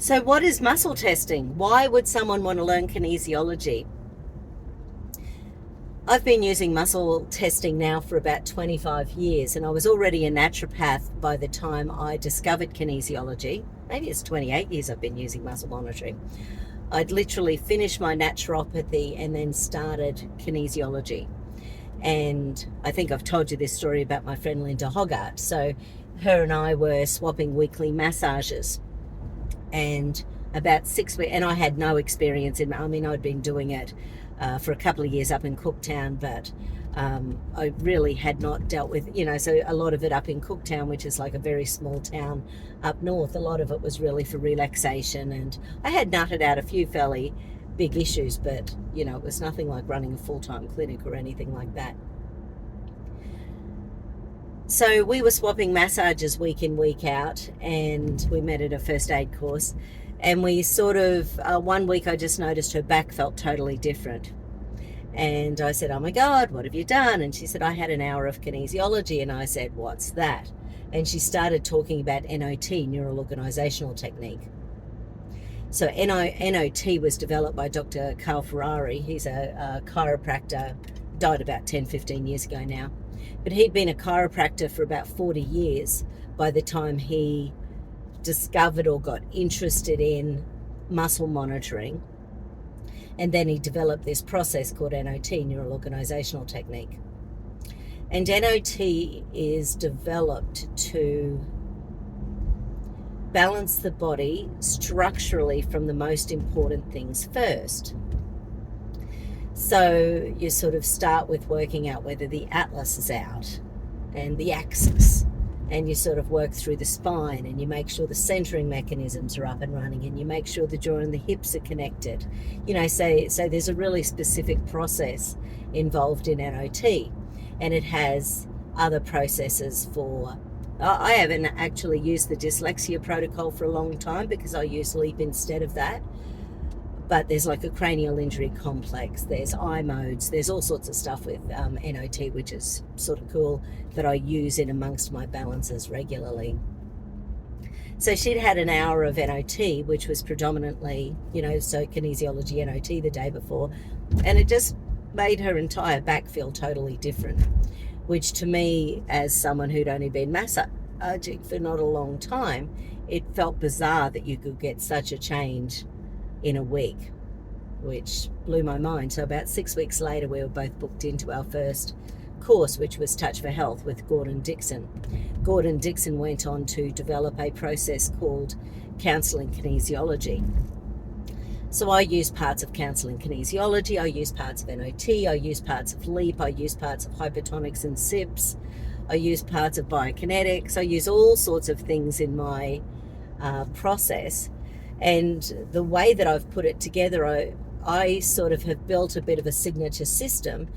So what is muscle testing? Why would someone want to learn kinesiology? I've been using muscle testing now for about 25 years, and I was already a naturopath by the time I discovered kinesiology. Maybe it's 28 years I've been using muscle monitoring. I'd literally finished my naturopathy and then started kinesiology. And I think I've told you this story about my friend Linda Hoggart. So her and I were swapping weekly massages. And about 6 weeks, and I had no experience I'd been doing it for a couple of years up in Cooktown, but I really had not dealt with, so a lot of it up in Cooktown, which is like a very small town up north, a lot of it was really for relaxation. And I had nutted out a few fairly big issues, but, it was nothing like running a full-time clinic or anything like that. So we were swapping massages week in, week out, and we met at a first aid course. And we sort of, one week I just noticed her back felt totally different. And I said, oh my God, what have you done? And she said, I had an hour of kinesiology. And I said, what's that? And she started talking about NOT, neural organizational technique. So NOT was developed by Dr. Carl Ferrari. He's a chiropractor, died about 10, 15 years ago now. But he'd been a chiropractor for about 40 years by the time he discovered or got interested in muscle monitoring. And then he developed this process called NOT, neural organizational technique. And NOT is developed to balance the body structurally from the most important things first. So you sort of start with working out whether the atlas is out and the axis, and you sort of work through the spine, and you make sure the centering mechanisms are up and running, and you make sure the jaw and the hips are connected. So there's a really specific process involved in NOT, and it has other processes for. I haven't actually used the dyslexia protocol for a long time because I use LEAP instead of that. But there's like a cranial injury complex, there's eye modes, there's all sorts of stuff with NOT, which is sort of cool, that I use in amongst my balances regularly. So she'd had an hour of NOT, which was predominantly, so kinesiology NOT the day before, and it just made her entire back feel totally different, which to me, as someone who'd only been massaging for not a long time, it felt bizarre that you could get such a change in a week, which blew my mind. So about 6 weeks later, we were both booked into our first course, which was Touch for Health with Gordon Dixon. Gordon Dixon went on to develop a process called counseling kinesiology. So I use parts of counseling kinesiology, I use parts of NOT, I use parts of LEAP, I use parts of hypertonics and SIPs, I use parts of biokinetics, I use all sorts of things in my process. And the way that I've put it together, I sort of have built a bit of a signature system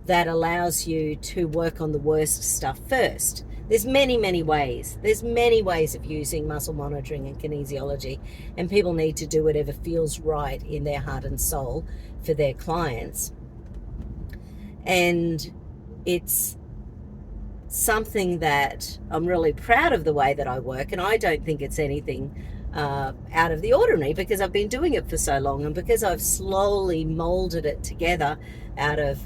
that allows you to work on the worst stuff first. There's many, many ways. There's many ways of using muscle monitoring and kinesiology, and people need to do whatever feels right in their heart and soul for their clients. And it's something that I'm really proud of the way that I work, and I don't think it's anything out of the ordinary because I've been doing it for so long, and because I've slowly molded it together out of,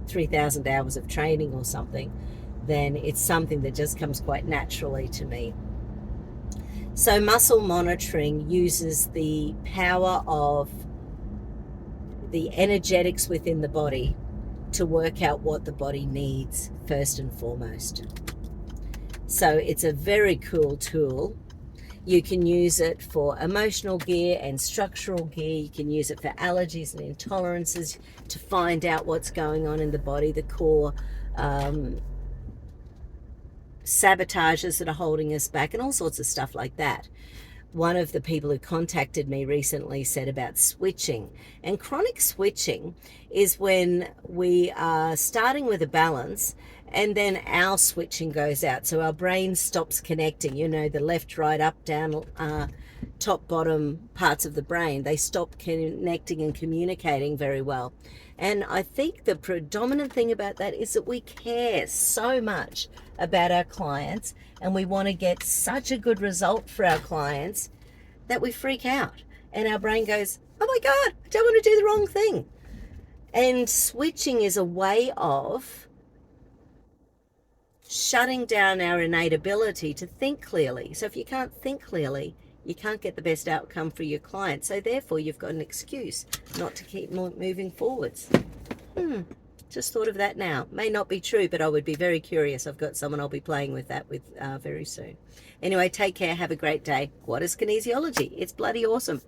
3,000 hours of training or something, then it's something that just comes quite naturally to me. So muscle monitoring uses the power of the energetics within the body to work out what the body needs first and foremost. So it's a very cool tool. You can use it for emotional gear and structural gear. You can use it for allergies and intolerances to find out what's going on in the body, the core sabotages that are holding us back, and all sorts of stuff like that. One of the people who contacted me recently said about switching. And chronic switching is when we are starting with a balance and then our switching goes out. So our brain stops connecting, the left, right, up, down top bottom parts of the brain, they stop connecting and communicating very well. And I think the predominant thing about that is that we care so much about our clients and we want to get such a good result for our clients that we freak out and our brain goes, oh my God, I don't want to do the wrong thing. And switching is a way of shutting down our innate ability to think clearly. So if you can't think clearly, you can't get the best outcome for your client. So therefore, you've got an excuse not to keep moving forwards. Just thought of that now. May not be true, but I would be very curious. I've got someone I'll be playing with that with very soon. Anyway, take care. Have a great day. What is kinesiology? It's bloody awesome.